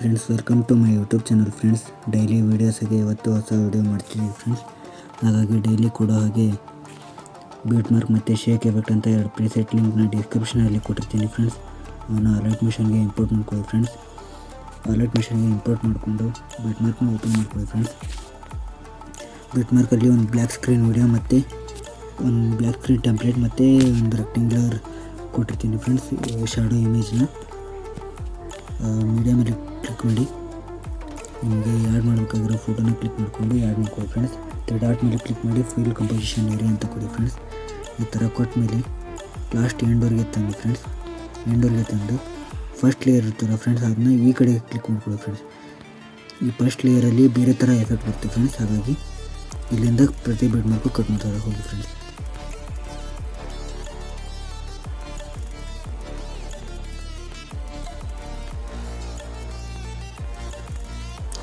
Friends, welcome to my YouTube channel. Friends, daily ವೀಡಿಯೋಸಾಗೆ ಇವತ್ತು ಹೊಸ ವೀಡಿಯೋ ಮಾಡ್ತಿದ್ದೀವಿ ಫ್ರೆಂಡ್ಸ್. ಹಾಗಾಗಿ ಡೈಲಿ ಕೊಡೋ ಹಾಗೆ ಬೀಟ್ ಮಾರ್ಕ್ ಮತ್ತು ಶೇಕ್ ಎಫೆಕ್ಟ್ ಅಂತ ಎರಡು ಪ್ರಿಸೆಟ್ ಲಿಂಕ್ನ ಡಿಸ್ಕ್ರಿಪ್ಷನಲ್ಲಿ ಕೊಟ್ಟಿರ್ತೀನಿ ಫ್ರೆಂಡ್ಸ್. ಅವನ್ನ ಅಲರ್ಟ್ ಮಿಷನ್ಗೆ ಇಂಪೋರ್ಟ್ ಮಾಡ್ಕೊಳ್ಳಿ ಫ್ರೆಂಡ್ಸ್. ಅಲರ್ಟ್ ಮಿಷನ್ಗೆ ಇಂಪೋರ್ಟ್ ಮಾಡಿಕೊಂಡು ಬೀಟ್ ಮಾರ್ಕ್ನ ಓಪನ್ ಮಾಡ್ಕೊಳ್ಳಿ ಫ್ರೆಂಡ್ಸ್. ಬೀಟ್ ಮಾರ್ಕಲ್ಲಿ ಒಂದು ಬ್ಲ್ಯಾಕ್ ಸ್ಕ್ರೀನ್ ವೀಡಿಯೋ ಮತ್ತು ಒಂದು ಬ್ಲ್ಯಾಕ್ ಸ್ಕ್ರೀನ್ ಟೆಂಪ್ಲೇಟ್ ಮತ್ತು ಒಂದು ರೆಕ್ಟಿಂಗ್ಯುಲರ್ ಕೊಟ್ಟಿರ್ತೀನಿ ಫ್ರೆಂಡ್ಸ್. ಶಾಡೋ ಇಮೇಜ್ನ ಮೀಡಿಯಾ ಮೇಲೆ ಕ್ಲಿಕ್ ಮಾಡಿ ನಿಮಗೆ ಆ್ಯಡ್ ಮಾಡಬೇಕಾಗಿರೋ ಫೋಟೋನ ಕ್ಲಿಕ್ ಮಾಡಿಕೊಂಡು ಆ್ಯಡ್ ಮಾಡ್ಕೊಳ್ಳಿ ಫ್ರೆಂಡ್ಸ್. ಡಾಟ್ ಮೇಲೆ ಕ್ಲಿಕ್ ಮಾಡಿ ಫೀಲ್ ಕಂಪೋಸಿಷನ್ ಏರಿಯಾ ಅಂತ ಕೊಡಿ ಫ್ರೆಂಡ್ಸ್. ಈ ಥರ ಕೊಟ್ಟ ಮೇಲೆ ಲಾಸ್ಟ್ ಎಂಡೋರ್ಗೆ ತಂದು ಫ್ರೆಂಡ್ಸ್. ಎಂಡೋರ್ಗೆ ತಂದು ಫಸ್ಟ್ ಲೇಯರ್ ಇರ್ತಲ್ಲ ಫ್ರೆಂಡ್ಸ್, ಅದನ್ನ ಈ ಕಡೆ ಕ್ಲಿಕ್ ಮಾಡ್ಕೊಳ್ಳಿ ಫ್ರೆಂಡ್ಸ್. ಈ ಫಸ್ಟ್ ಲೇಯರಲ್ಲಿ ಬೇರೆ ಥರ ಎಫೆಕ್ಟ್ ಬರುತ್ತೆ ಫ್ರೆಂಡ್ಸ್. ಹಾಗಾಗಿ ಇಲ್ಲಿಂದ ಪ್ರತಿ ಬೀಟ್ ಮಾರ್ಕು ಕಟ್ ಮಾಡ್ತಾ ಹೋಗಿ ಫ್ರೆಂಡ್ಸ್.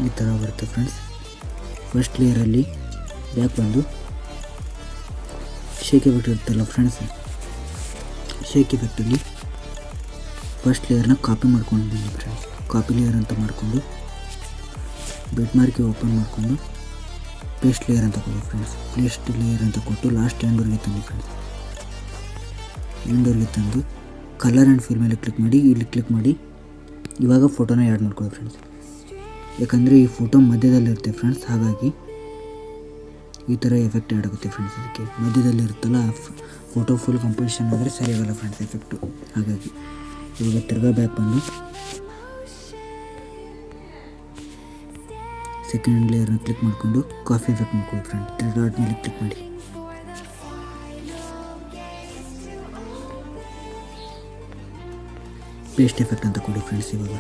ಈ ಥರ ಬರುತ್ತೆ ಫ್ರೆಂಡ್ಸ್. ಫಸ್ಟ್ ಲೇಯರಲ್ಲಿ ಬ್ಯಾಕ್ ಬಂದು ಶೇಕ್ ಎಫೆಕ್ಟ್ ಇರುತ್ತಲ್ಲ ಫ್ರೆಂಡ್ಸ್, ಶೇಕ್ ಎಫೆಕ್ಟಲ್ಲಿ ಫಸ್ಟ್ ಲೇಯರ್ನ ಕಾಪಿ ಮಾಡ್ಕೊಂಡು ಬನ್ನಿ ಫ್ರೆಂಡ್ಸ್. ಕಾಪಿ ಲೇಯರ್ ಅಂತ ಮಾಡಿಕೊಂಡು ಬೀಟ್ ಮಾರ್ಕ್ಗೆ ಓಪನ್ ಮಾಡಿಕೊಂಡು ಪೇಸ್ಟ್ ಲೇಯರ್ ಅಂತ ಕೊಡಿ ಫ್ರೆಂಡ್ಸ್. ಪೇಸ್ಟ್ ಲೇಯರ್ ಅಂತ ಕೊಟ್ಟು ಲಾಸ್ಟ್ ಎಂಡೋರ್ಗೆ ತಂದು ಫ್ರೆಂಡ್ಸ್. ಎಂಡೋರ್ಗೆ ತಂದು ಕಲರ್ ಆ್ಯಂಡ್ ಫಿಲ್ ಮೇಲೆ ಕ್ಲಿಕ್ ಮಾಡಿ, ಇಲ್ಲಿ ಕ್ಲಿಕ್ ಮಾಡಿ ಇವಾಗ ಫೋಟೋನ ಆ್ಯಡ್ ಮಾಡ್ಕೊಳ್ಳಿ ಫ್ರೆಂಡ್ಸ್. ಯಾಕಂದರೆ ಈ ಫೋಟೋ ಮಧ್ಯದಲ್ಲಿರುತ್ತೆ ಫ್ರೆಂಡ್ಸ್, ಹಾಗಾಗಿ ಈ ಥರ ಎಫೆಕ್ಟ್ ಆ್ಯಡ್ ಆಗುತ್ತೆ ಫ್ರೆಂಡ್ಸ್. ಅದಕ್ಕೆ ಮಧ್ಯದಲ್ಲಿರುತ್ತಲ್ಲ ಫೋಟೋ ಫುಲ್ ಕಂಪೋಸಿಷನ್ ಆದರೆ ಸರಿ ಆಗೋಲ್ಲ ಫ್ರೆಂಡ್ಸ್ ಎಫೆಕ್ಟು. ಹಾಗಾಗಿ ಇವಾಗ ತಿರ್ಗಾ ಬ್ಯಾಕ್ ಬಂದು ಸೆಕೆಂಡ್ ಲೇಯರ್ನ ಕ್ಲಿಕ್ ಮಾಡಿಕೊಂಡು ಕಾಫಿ ಎಫೆಕ್ಟ್ ಮಾಡ್ಕೊಳ್ಳಿ ಫ್ರೆಂಡ್. ಡಾಟ್ ಮೇಲೆ ಕ್ಲಿಕ್ ಮಾಡಿ ಪೇಸ್ಟ್ ಎಫೆಕ್ಟ್ ಅಂತ ಕೊಡಿ ಫ್ರೆಂಡ್ಸ್. ಇವಾಗ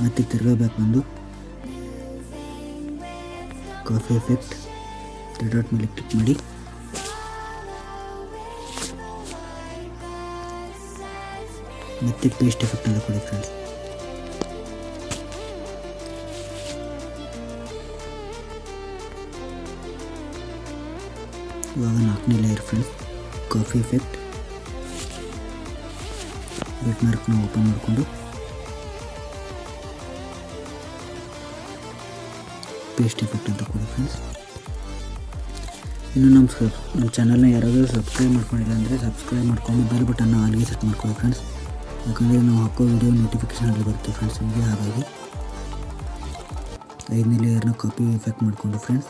ಮತ್ತು ತಿರ್ಗಾ ಬ್ಯಾಕ್ ಬಂದು ಕಾಫಿ ಎಫೆಕ್ಟ್ ಡಾಟ್ ಮೇಲೆ ಕ್ಲಿಕ್ ಮಾಡಿ ಮತ್ತು ಪೇಸ್ಟ್ ಎಫೆಕ್ಟ್ ಅಂತ ಕೊಡಿ ಫ್ರೆಂಡ್ಸ್. ಇವಾಗ 4ನೇ layer friends, copy effect beat ಮಾರ್ಕ್ನ ಓಪನ್ ಮಾಡಿಕೊಂಡು ಪೇಸ್ಟ್ ಎಫೆಕ್ಟ್ ಅಂತ ಕೊಡಿ ಫ್ರೆಂಡ್ಸ್. ಇನ್ನು ನಮ್ಮ ಚಾನಲ್ನ ಯಾರಾದರೂ ಸಬ್ಸ್ಕ್ರೈಬ್ ಮಾಡ್ಕೊಂಡಿಲ್ಲ ಅಂದರೆ ಸಬ್ಸ್ಕ್ರೈಬ್ ಮಾಡ್ಕೊಂಡು ಬೆಲ್ ಬಟನ್ನ ಆಲ್ಗೆ ಸೆಟ್ ಮಾಡ್ಕೊಳ್ಳಿ ಫ್ರೆಂಡ್ಸ್. ಯಾಕಂದರೆ ನಾವು ಹಾಕೋ ವಿಡಿಯೋ ನೋಟಿಫಿಕೇಷನಲ್ಲಿ ಬರುತ್ತೆ ಫ್ರೆಂಡ್ಸ್ ನಿಮಗೆ. ಹಾಗಾಗಿ 5ನೇ ಲೇಯರ್ನ ಕಾಪಿ ಎಫೆಕ್ಟ್ ಮಾಡಿಕೊಂಡು ಫ್ರೆಂಡ್ಸ್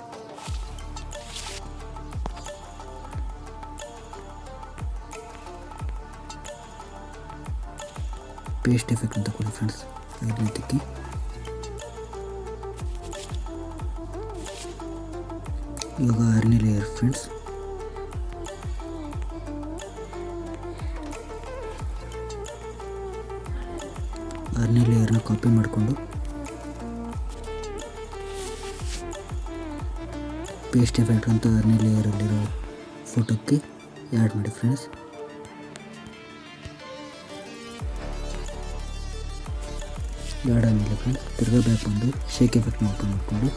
ಪೇಸ್ಟ್ ಎಫೆಕ್ಟ್ ಅಂತ ಕೊಡಿ ಫ್ರೆಂಡ್ಸ್. 5ನೇದಕ್ಕೆ ಇವಾಗ 6ನೇ ಲೇಯರ್ ಫ್ರೆಂಡ್ಸ್. ಆರನೇ ಲೇಯರ್ನ ಕಾಪಿ ಮಾಡಿಕೊಂಡು ಪೇಸ್ಟ್ ಎಫೆಕ್ಟ್ ಅಂತ 6ನೇ ಲೇಯರಲ್ಲಿರೋ ಫೋಟೋಕ್ಕೆ ಆ್ಯಡ್ ಮಾಡಿ ಫ್ರೆಂಡ್ಸ್. ಆ್ಯಡ್ ಆದಮೇಲೆ ಫ್ರೆಂಡ್ಸ್ ತಿರ್ಗಾ ಬ್ಯಾಕ್ ಬಂದು ಶೇಕ್ ಎಫೆಕ್ಟ್ನ ಓಪನ್ ಮಾಡಿಕೊಂಡು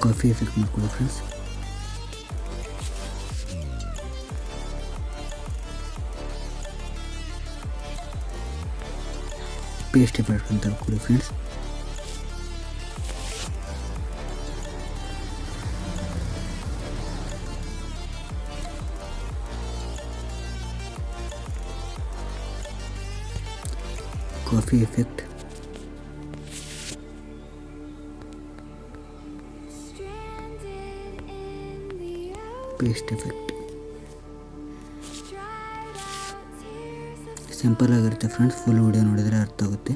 ಕಾಫಿ ಎಫೆಕ್ಟ್ ಮಾಡ್ಕೊಳ್ಳಿ ಫ್ರೆಂಡ್ಸ್. ಪೇಸ್ಟ್ ಎಫೆಕ್ಟ್ ಅಂತ ಕೊಡಿ friends. Copy effect paste effect simple ಆಗಿರುತ್ತೆ ಫ್ರೆಂಡ್ಸ್. ಫುಲ್ ವಿಡಿಯೋ ನೋಡಿದರೆ ಅರ್ಥ ಆಗುತ್ತೆ.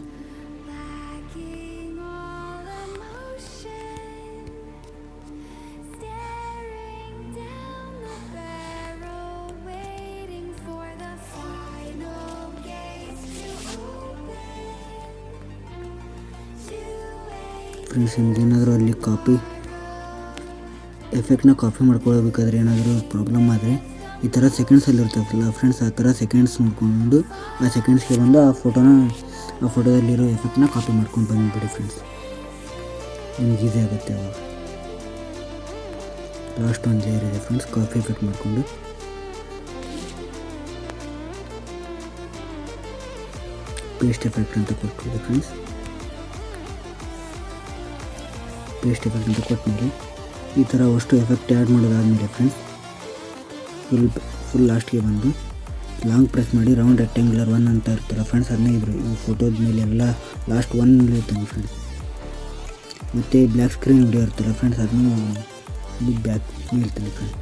ಫ್ರೆಂಡ್ಸ್, ನಿಮಗೇನಾದರೂ ಅಲ್ಲಿ ಕಾಪಿ ಎಫೆಕ್ಟ್ನ ಕಾಪಿ ಮಾಡ್ಕೊಳ್ಬೇಕಾದ್ರೆ ಏನಾದರೂ ಪ್ರಾಬ್ಲಮ್ ಆದರೆ ಈ ಥರ ಸೆಕೆಂಡ್ಸಲ್ಲಿ ಇರ್ತಲ್ಲ ಫ್ರೆಂಡ್ಸ್, ಆ ಥರ ಸೆಕೆಂಡ್ಸ್ ನೋಡಿಕೊಂಡು ಆ ಸೆಕೆಂಡ್ಸ್ಗೆ ಬಂದು ಆ ಫೋಟೋದಲ್ಲಿರೋ ಎಫೆಕ್ಟ್ನ ಕಾಪಿ ಮಾಡ್ಕೊಂಡು ಬಂದುಬಿಡಿ ಫ್ರೆಂಡ್ಸ್. ನಿಮ್ಗೆ ಈಸಿ ಆಗುತ್ತೆ ಅವಾಗ. ಲಾಸ್ಟ್ ಒಂದು ಲೇಯರ್ ಇದೆ ಫ್ರೆಂಡ್ಸ್, ಕಾಫಿ ಎಫೆಕ್ಟ್ ಮಾಡಿಕೊಂಡು ಪೇಸ್ಟ್ ಎಫೆಕ್ಟ್ ಅಂತ ಕೊಟ್ಬಿಡಿ ಫ್ರೆಂಡ್ಸ್. ಪೇಸ್ಟ್ ಎಫೆಕ್ಟ್ ಅಂತ ಕೊಟ್ಟಮೇಲೆ ಈ ಥರ ಅಷ್ಟು ಎಫೆಕ್ಟ್ ಆ್ಯಡ್ ಮಾಡೋದಾದಮೇಲೆ ಫ್ರೆಂಡ್ಸ್ ಫುಲ್ ಲಾಸ್ಟ್ಗೆ ಬಂದು ಲಾಂಗ್ ಪ್ರೆಸ್ ಮಾಡಿ ರೌಂಡ್ ರೆಕ್ಟ್ಯಾಂಗ್ಯುಲರ್ 1 ಅಂತ ಇರ್ತಾರೆ ಫ್ರೆಂಡ್ಸ್. ಅದನ್ನೇ ಈ ಫೋಟೋದ ಮೇಲೆ ಎಲ್ಲ ಲಾಸ್ಟ್ 1 ಇರ್ತಾನೆ ಫ್ರೆಂಡ್ಸ್. ಮತ್ತು ಬ್ಲ್ಯಾಕ್ ಸ್ಕ್ರೀನ್ ವಿಡಿಯೋ ಇರ್ತಲ್ಲ ಫ್ರೆಂಡ್ಸ್, ಅದನ್ನು ಬ್ಯಾಕ್ ಇರ್ತಾನೆ ಫ್ರೆಂಡ್ಸ್.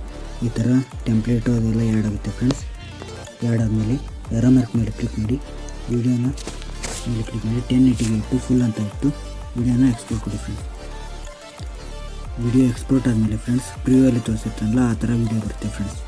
ಈ ಥರ ಟೆಂಪ್ಲೇಟು ಅದೆಲ್ಲ ಆ್ಯಡ್ ಆಗುತ್ತೆ ಫ್ರೆಂಡ್ಸ್. ಆ್ಯಡ್ ಆದಮೇಲೆ ಎರೋ ಮಾರ್ಕ್ ಮೇಲೆ ಕ್ಲಿಕ್ ಮಾಡಿ ವಿಡಿಯೋನ ಮೇಲೆ ಕ್ಲಿಕ್ ಮಾಡಿ 1080ಗೆ ಇಟ್ಟು ಫುಲ್ ಅಂತ ಇಟ್ಟು ವಿಡಿಯೋನ ಎಕ್ಸ್ಪೋರ್ಟ್ ಕೊಡಿ ಫ್ರೆಂಡ್ಸ್. ವಿಡಿಯೋ ಎಕ್ಸ್ಪೋರ್ಟ್ ಆದಮೇಲೆ ಫ್ರೆಂಡ್ಸ್ ಪ್ರಿವ್ಯೂಯಲ್ಲಿ ತೋರಿಸಿರ್ತಾನಲ್ಲ ಆ ಥರ ವಿಡಿಯೋ ಬರುತ್ತೆ ಫ್ರೆಂಡ್ಸ್.